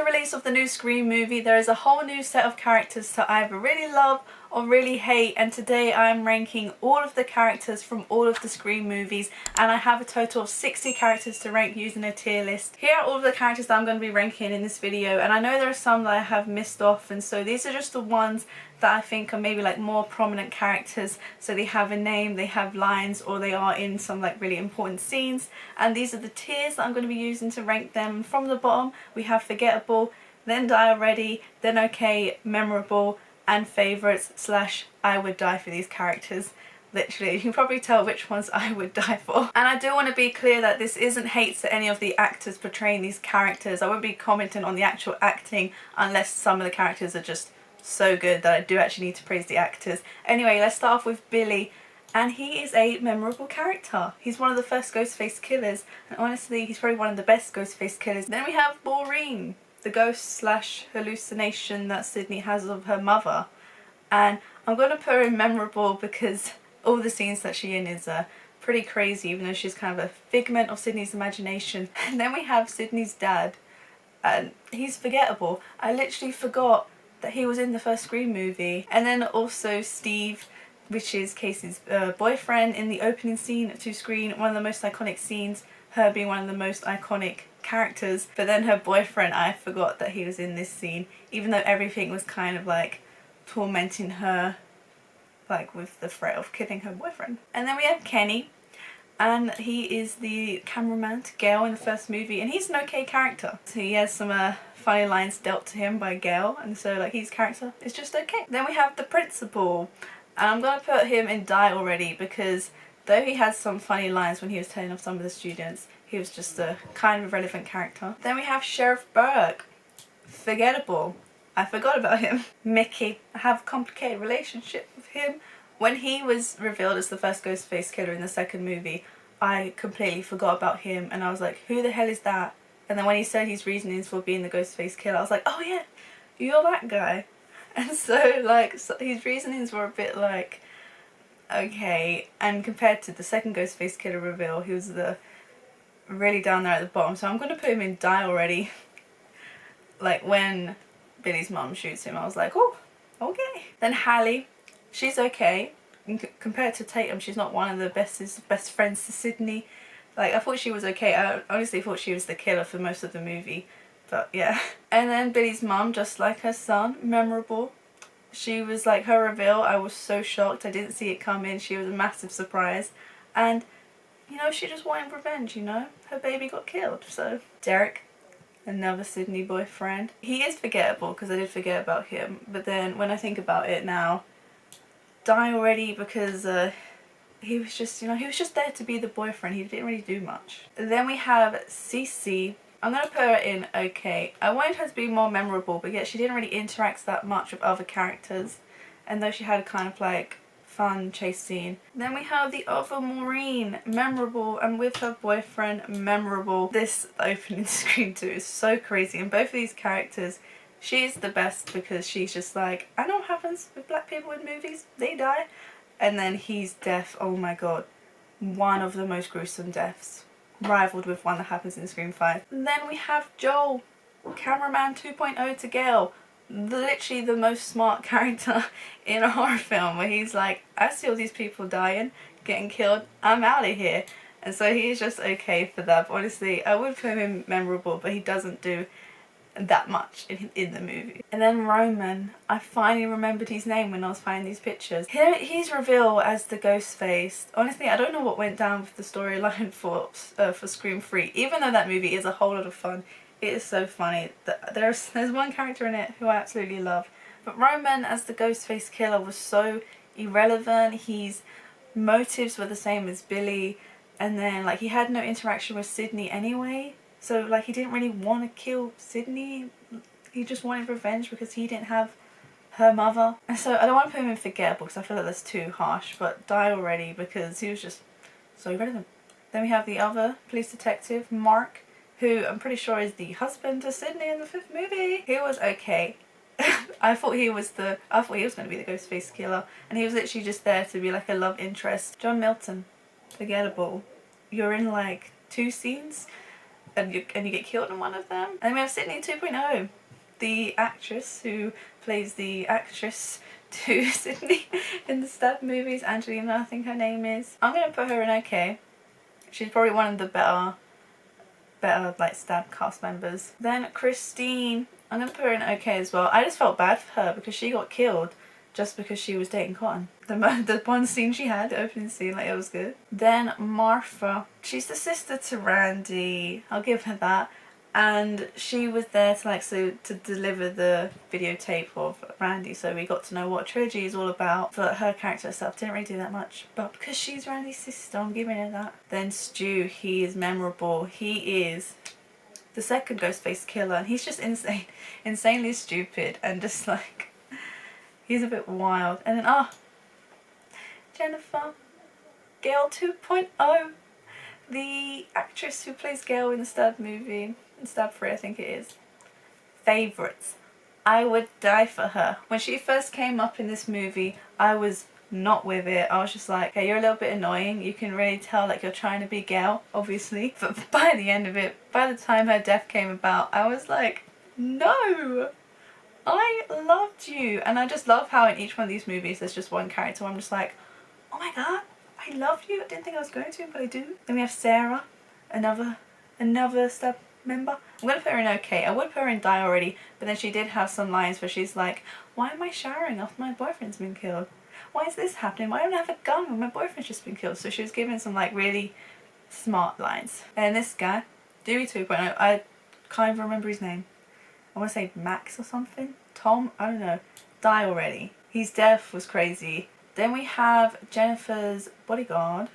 the release of the new Scream movie, there is a whole new set of characters to either really love or really hate, and today I'm ranking all of the characters from all of the Scream movies, and I have a total of 60 characters to rank using a tier list. Here are all of the characters that I'm going to be ranking in this video, and I know there are some that I have missed off, and so these are just the ones that I think are maybe like more prominent characters, so they have a name, they have lines, or they are in some like really important scenes, and these are the tiers that I'm going to be using to rank them. From the bottom we have forgettable, then die already, then okay, memorable, and favourites slash I would die for these characters. Literally, you can probably tell which ones I would die for. And I do want to be clear that this isn't hate to any of the actors portraying these characters. I won't be commenting on the actual acting unless some of the characters are just so good that I do actually need to praise the actors. Anyway, let's start off with Billy, and he is a memorable character. He's one of the first Ghostface killers, and honestly he's probably one of the best Ghostface killers. Then we have Maureen, the ghost slash hallucination that Sydney has of her mother, and I'm going to put her in memorable because all the scenes that she's in is pretty crazy, even though she's kind of a figment of Sydney's imagination. And then we have Sydney's dad, and he's forgettable. I literally forgot that he was in the first Scream movie. And then also Steve, which is Casey's boyfriend, in the opening scene to Scream, one of the most iconic scenes, her being one of the most iconic characters. But then her boyfriend, I forgot that he was in this scene, even though everything was kind of like tormenting her, like with the threat of killing her boyfriend. And then we have Kenny, and he is the cameraman to Gail in the first movie, and he's an okay character. So he has some funny lines dealt to him by Gail, and so like his character is just okay. Then we have the principal, and I'm gonna put him in die already because though he had some funny lines when he was telling off some of the students, he was just a kind of irrelevant character. Then we have Sheriff Burke, forgettable. I forgot about him. Mickey, I have a complicated relationship with him. When he was revealed as the first Ghostface killer in the second movie, I completely forgot about him, and I was like, who the hell is that? And then when he said his reasonings for being the Ghostface killer, I was like, oh yeah, you're that guy. And so like his reasonings were a bit like, okay, and compared to the second Ghostface killer reveal, he was the really down there at the bottom, so I'm going to put him in die already. Like when Billy's mum shoots him, I was like, oh, okay. Then Hallie, she's okay. Compared to Tatum, she's not one of the best friends to Sydney. Like, I thought she was okay. I honestly thought she was the killer for most of the movie, but yeah. And then Billy's mum, just like her son, memorable. She was like, her reveal, I was so shocked. I didn't see it coming. She was a massive surprise. And, you know, she just wanted revenge, you know? Her baby got killed, so. Derek, another Sydney boyfriend. He is forgettable because I did forget about him, but then when I think about it now, die already because he was just, you know, he was just there to be the boyfriend. He didn't really do much. Then we have Cece. I'm going to put her in okay. I wanted her to be more memorable, but yet she didn't really interact that much with other characters, and though she had a kind of like fun chase scene. Then we have the other Maureen, memorable, and with her boyfriend, memorable. This opening screen too is so crazy, and both of these characters, she's the best because she's just like, I know what happens with black people in movies, they die. And then he's death, oh my god, one of the most gruesome deaths, rivaled with one that happens in Scream 5. And then we have Joel, cameraman 2.0 to Gail, literally the most smart character in a horror film, where he's like, I see all these people dying, getting killed, I'm out of here. And so he's just okay for that. But honestly, I would put him in memorable, but he doesn't do that much in the movie. And then Roman, I finally remembered his name when I was finding these pictures. Here he's revealed as the Ghostface. Honestly, I don't know what went down with the storyline for Scream 3, even though that movie is a whole lot of fun. It is so funny. There's one character in it who I absolutely love, but Roman as the Ghostface killer was so irrelevant. His motives were the same as Billy, and then like he had no interaction with Sydney anyway. So like he didn't really want to kill Sydney, he just wanted revenge because he didn't have her mother. And so I don't want to put him in forgettable because I feel like that's too harsh, but die already because he was just so irrelevant. Then we have the other police detective, Mark, who I'm pretty sure is the husband to Sydney in the 5th movie. He was okay. I thought he was going to be the Ghostface killer, and he was literally just there to be like a love interest. John Milton, forgettable. You're in like 2 scenes. and you get killed in one of them. And then we have Sydney 2.0, the actress who plays the actress to Sydney in the Stab movies, Angelina I think her name is. I'm gonna put her in okay. She's probably one of the better like Stab cast members. Then Christine, I'm gonna put her in okay as well. I just felt bad for her because she got killed just because she was dating Cotton. The one scene she had, the opening scene, like it was good. Then Martha, she's the sister to Randy, I'll give her that. And she was there to to deliver the videotape of Randy, so we got to know what trilogy is all about. But her character herself didn't really do that much. But because she's Randy's sister, I'm giving her that. Then Stu, he is memorable. He is the second Ghostface killer, and he's just insanely stupid, and just like, he's a bit wild. And then Jennifer, Gail 2.0, the actress who plays Gail in the Stab movie, in Stab 3 I think it is. Favourites. I would die for her. When she first came up in this movie, I was not with it. I was just like, hey, you're a little bit annoying. You can really tell like you're trying to be Gail, obviously. But by the end of it, by the time her death came about, I was like, no! I loved you. And I just love how in each one of these movies there's just one character where I'm just like, oh my god, I love you. I didn't think I was going to, but I do. Then we have Sarah, another Stab member. I'm gonna put her in okay. I would put her in die already, but then she did have some lines where she's like, why am I showering after my boyfriend's been killed? Why is this happening? Why don't I have a gun when my boyfriend's just been killed? So she was giving some like really smart lines. And this guy, Dewey 2.0, I can't even remember his name. I want to say Max or something. Tom? I don't know. Die already. His death was crazy. Then we have Jennifer's bodyguard.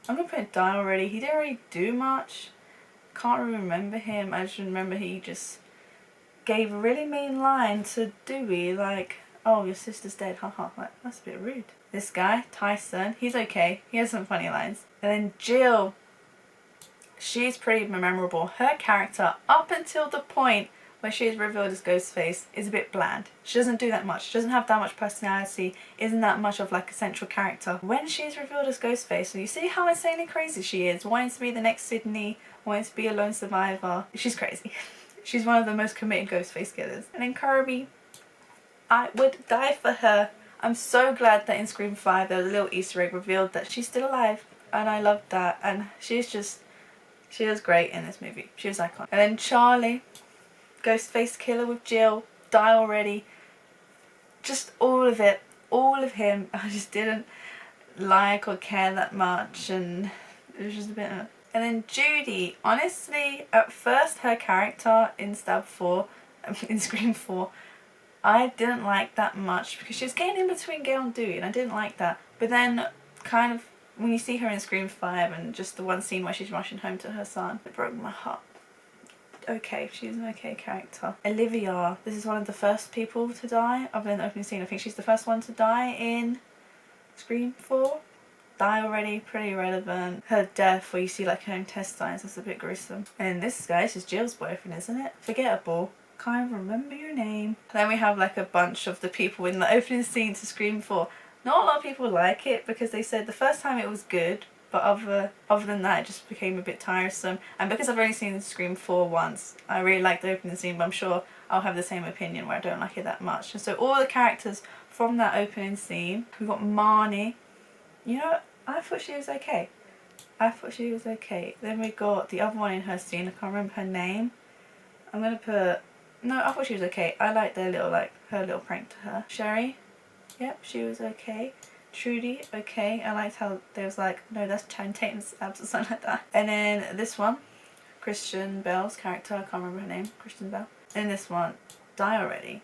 I'm gonna put die already. He didn't really do much. Can't really remember him. I just remember he just gave a really mean line to Dewey, like, oh, your sister's dead, haha. Like, that's a bit rude. This guy, Tyson, he's okay. He has some funny lines. And then Jill, she's pretty memorable. Her character, up until the point where she is revealed as Ghostface, is a bit bland. She doesn't do that much. She doesn't have that much personality, isn't that much of like a central character. When she is revealed as Ghostface, so you see how insanely crazy she is, wanting to be the next Sydney, wanting to be a lone survivor. She's crazy. She's one of the most committed Ghostface killers. And then Kirby, I would die for her. I'm so glad that in Scream 5 there was a little Easter egg revealed that she's still alive. And I loved that. And she was great in this movie. She was iconic. And then Charlie, Ghostface killer with Jill, die already. Just all of it. All of him. I just didn't like or care that much. And it was just a bit of... And then Judy, honestly, at first her character in in Scream 4, I didn't like that much because she was getting in between Gail and Dewey and I didn't like that. But then kind of when you see her in Scream 5 and just the one scene where she's rushing home to her son, it broke my heart. Okay, she's an okay character. Olivia, this is one of the first people to die other than the opening scene. I think she's the first one to die in Scream 4. Die already, pretty relevant. Her death where you see like her intestines, that's a bit gruesome. And this guy, this is Jill's boyfriend, isn't it? Forgettable. Can't even remember your name. Then we have like a bunch of the people in the opening scene to Scream 4. Not a lot of people like it because they said the first time it was good, but other than that it just became a bit tiresome. And because I've only seen Scream 4 once, I really like the opening scene, but I'm sure I'll have the same opinion where I don't like it that much. And so all the characters from that opening scene, we've got Marnie. You know, I thought she was okay. I thought she was okay. Then we got the other one in her scene, I can't remember her name. I'm gonna put... No, I thought she was okay. I liked their little, like, her little prank to her. Sherry, yep, she was okay. Judy, okay. I liked how they was like, no, that's Tatum's abs or something like that. And then this one, Christian Bell's character, I can't remember her name, Christian Bell. And this one, die already.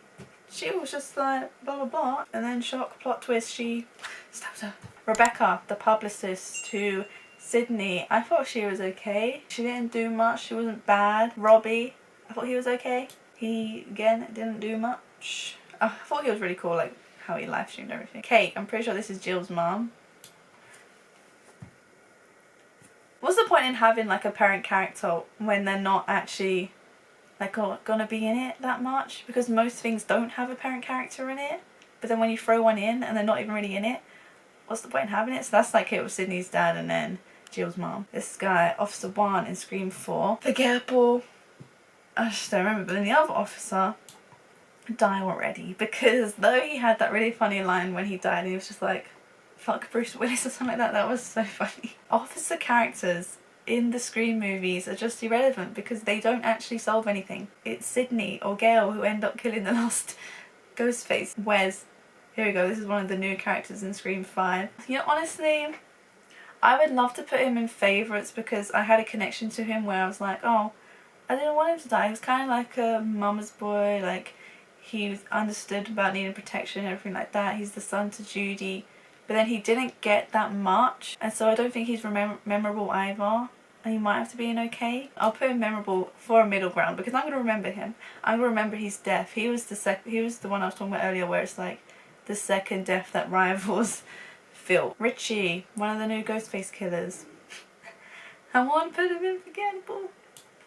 She was just like, blah blah blah. And then shock, plot twist, she stabs her. Rebecca, the publicist to Sydney, I thought she was okay. She didn't do much, she wasn't bad. Robbie, I thought he was okay. He, again, didn't do much. I thought he was really cool, like how he live streamed everything. Kate, I'm pretty sure this is Jill's mom. What's the point in having like a parent character when they're not actually like gonna be in it that much? Because most things don't have a parent character in it, but then when you throw one in and they're not even really in it, what's the point in having it? So that's like it with Sydney's dad, and then Jill's mom. This guy, Officer 1 in Scream 4. Forgettable. I just don't remember, but then the other officer, die already, because though he had that really funny line when he died and he was just like, fuck Bruce Willis or something like that, that was so funny. Officer characters in the Scream movies are just irrelevant because they don't actually solve anything. It's Sydney or Gail who end up killing the last Ghostface. Wes, here we go, this is one of the new characters in Scream 5. You know, honestly, I would love to put him in favourites because I had a connection to him where I was like, oh, I didn't want him to die. He was kind of like a mama's boy, like he was understood about needing protection and everything like that. He's the son to Judy, but then he didn't get that much, and so I don't think he's memorable either. And he might have to be an okay. I'll put him memorable for a middle ground because I'm gonna remember him. I'm gonna remember his death. He was the one I was talking about earlier, where it's like the second death that rivals Phil. Richie, one of the new Ghostface killers. I want to put him in forgettable.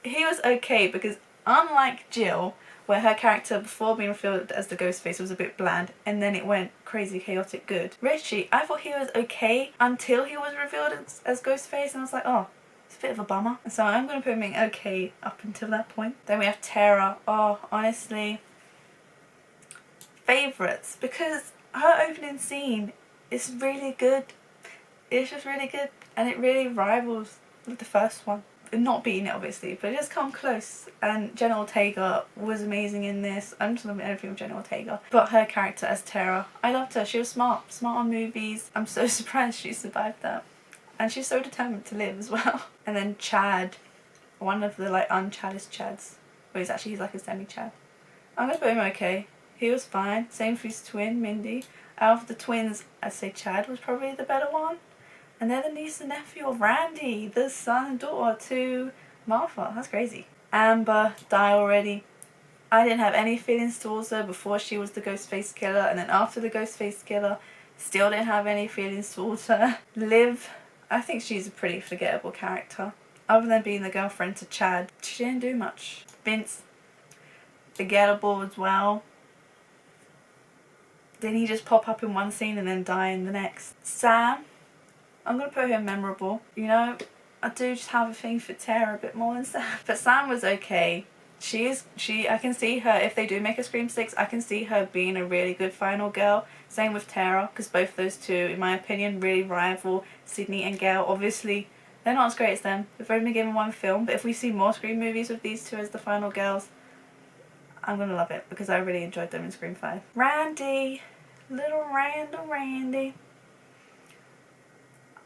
He was okay because unlike Jill, where her character before being revealed as the Ghostface was a bit bland and then it went crazy chaotic good. Richie, I thought he was okay until he was revealed as Ghostface, and I was like, oh, it's a bit of a bummer. So I'm going to put him in okay up until that point. Then we have Tara. Oh, honestly, favourites, because her opening scene is really good. It's just really good and it really rivals the first one. Not beating it obviously, but it just come close. And Jenna Ortega was amazing in this. I'm just loving everything with Jenna Ortega, but her character as Tara, I loved her. She was smart on movies. I'm so surprised she survived that, and she's so determined to live as well. And then Chad, one of the like unchaddest Chads, well he's like a semi-Chad. I'm gonna put him okay. He was fine. Same for his twin Mindy. Out of the twins, I'd say Chad was probably the better one. And they're the niece and nephew of Randy, the son and daughter to Martha. That's crazy. Amber, die already. I didn't have any feelings towards her before she was the Ghostface killer, and then after the Ghostface killer, still didn't have any feelings towards her. Liv, I think she's a pretty forgettable character. Other than being the girlfriend to Chad, she didn't do much. Vince, forgettable as well. Didn't he just pop up in one scene and then die in the next? Sam, I'm going to put him memorable. You know, I do just have a thing for Tara a bit more than Sam. But Sam was okay. I can see her, if they do make a Scream 6, I can see her being a really good final girl. Same with Tara, because both those two, in my opinion, really rival Sydney and Gail. Obviously, they're not as great as them. They've only been given one film, but if we see more Scream movies with these two as the final girls, I'm going to love it, because I really enjoyed them in Scream 5. Randy, little Randy.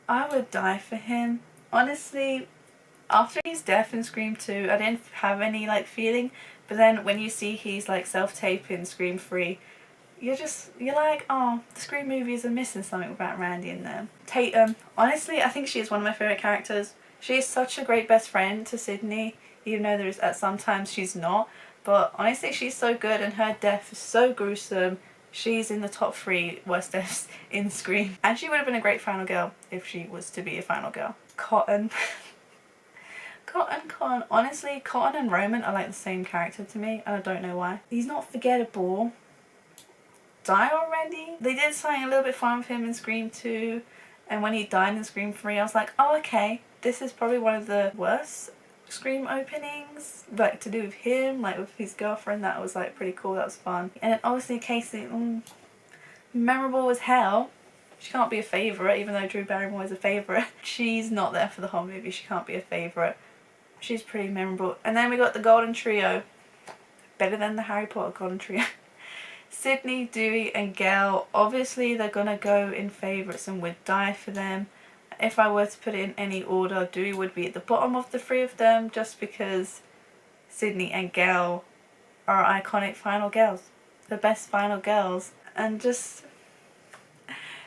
I would die for him. Honestly, after his death in Scream 2, I didn't have any like feeling, but then when you see he's like self-tape in Scream 3, you're like, oh, the Scream movies are missing something without Randy in them. Tatum, honestly, I think she is one of my favourite characters. She is such a great best friend to Sydney, even though there's sometimes she's not, but honestly she's so good and her death is so gruesome. She's in the top 3 worst deaths in Scream. And she would have been a great final girl if she was to be a final girl. Cotton. Cotton. Honestly, Cotton and Roman are like the same character to me, and I don't know why. He's not forgettable. Die already? They did something a little bit fun with him in Scream 2, and when he died in Scream 3, I was like, oh, okay, this is probably one of the worst Scream openings, like to do with him, like with his girlfriend. That was like pretty cool, that was fun. And then obviously Cece, memorable as hell. She can't be a favourite, even though Drew Barrymore is a favourite. She's not there for the whole movie, she can't be a favourite. She's pretty memorable. And then we got the Golden Trio. Better than the Harry Potter Golden Trio. Sydney, Dewey and Gail, obviously they're gonna go in favourites and would die for them. If I were to put it in any order, Dewey would be at the bottom of the 3 of them, just because Sydney and Gail are iconic final girls. The best final girls. And just,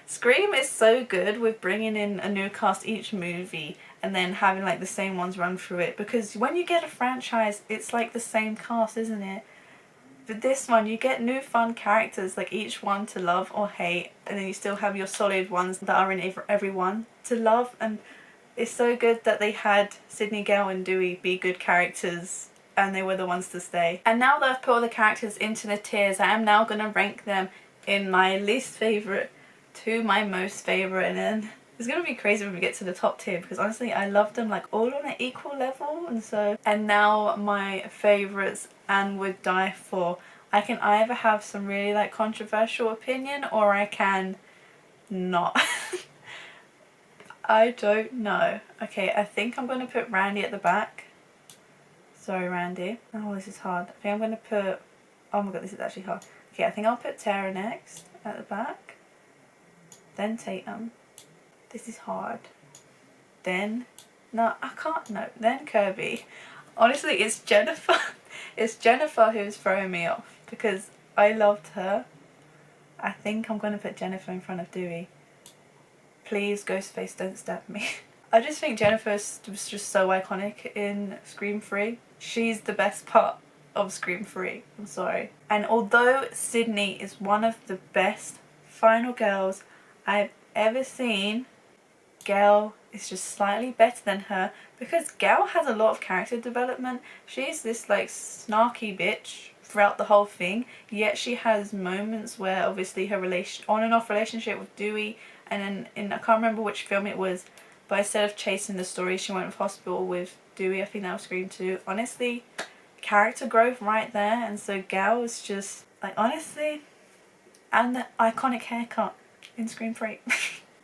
Scream is so good with bringing in a new cast each movie and then having like the same ones run through it, because when you get a franchise, it's like the same cast, isn't it? But this one, you get new fun characters, like each one to love or hate, and then you still have your solid ones that are in every one to love. And it's so good that they had Sydney, Gail and Dewey be good characters, and they were the ones to stay. And now that I've put all the characters into the tiers, I am now going to rank them in my least favourite to my most favourite, and then It's gonna be crazy when we get to the top tier, because honestly I love them like all on an equal level. And now my favourites and would die for. I can either have some really like controversial opinion, or I can not. I don't know. Okay, I think I'm going to put Randy at the back. Sorry, Randy. Oh, this is hard. I think I'm going to put... Oh my god, this is actually hard. Okay, I think I'll put Tara next at the back. Then Tatum. This is hard. Then... No, I can't. No. Then Kirby. Honestly, it's Jennifer. It's Jennifer who's throwing me off, because I loved her. I think I'm going to put Jennifer in front of Dewey. Please, Ghostface, don't stab me. I just think Jennifer was just so iconic in Scream 3. She's the best part of Scream 3. I'm sorry. And although Sydney is one of the best final girls I've ever seen, Gail is just slightly better than her, because Gail has a lot of character development. She's this like snarky bitch throughout the whole thing, yet she has moments where obviously her on and off relationship with Dewey, and then in I can't remember which film it was, but instead of chasing the story she went to hospital with Dewey. I think that was Scream 2. Honestly, character growth right there. And so Gail is just like, honestly, and the iconic haircut in Scream 3.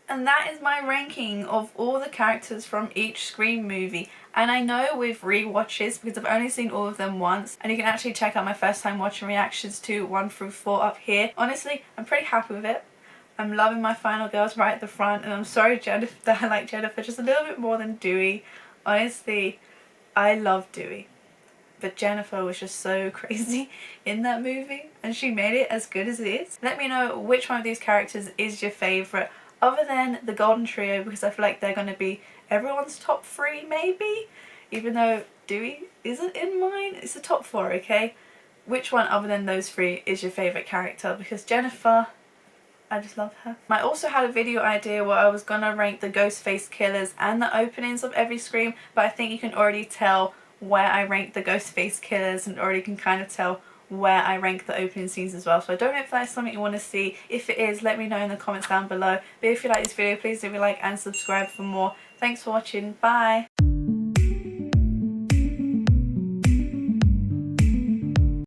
And that is my ranking of all the characters from each Scream movie. And I know with rewatches, because I've only seen all of them once, and you can actually check out my first time watching reactions to 1 through 4 up here. Honestly, I'm pretty happy with it. I'm loving my final girls right at the front, and I'm sorry Jennifer, that I like Jennifer just a little bit more than Dewey. Honestly, I love Dewey, but Jennifer was just so crazy in that movie, and she made it as good as it is. Let me know which one of these characters is your favourite, other than the Golden Trio, because I feel like they're going to be everyone's top 3 maybe, even though Dewey isn't in mine. It's the top 4, okay? Which one other than those 3 is your favourite character? Because Jennifer, I just love her. I also had a video idea where I was gonna rank the Ghostface killers and the openings of every Scream, but I think you can already tell where I rank the Ghostface killers, and already can kind of tell where I rank the opening scenes as well. So I don't know if that's something you want to see. If it is, let me know in the comments down below. But if you like this video, please do like and subscribe for more. Thanks for watching. Bye.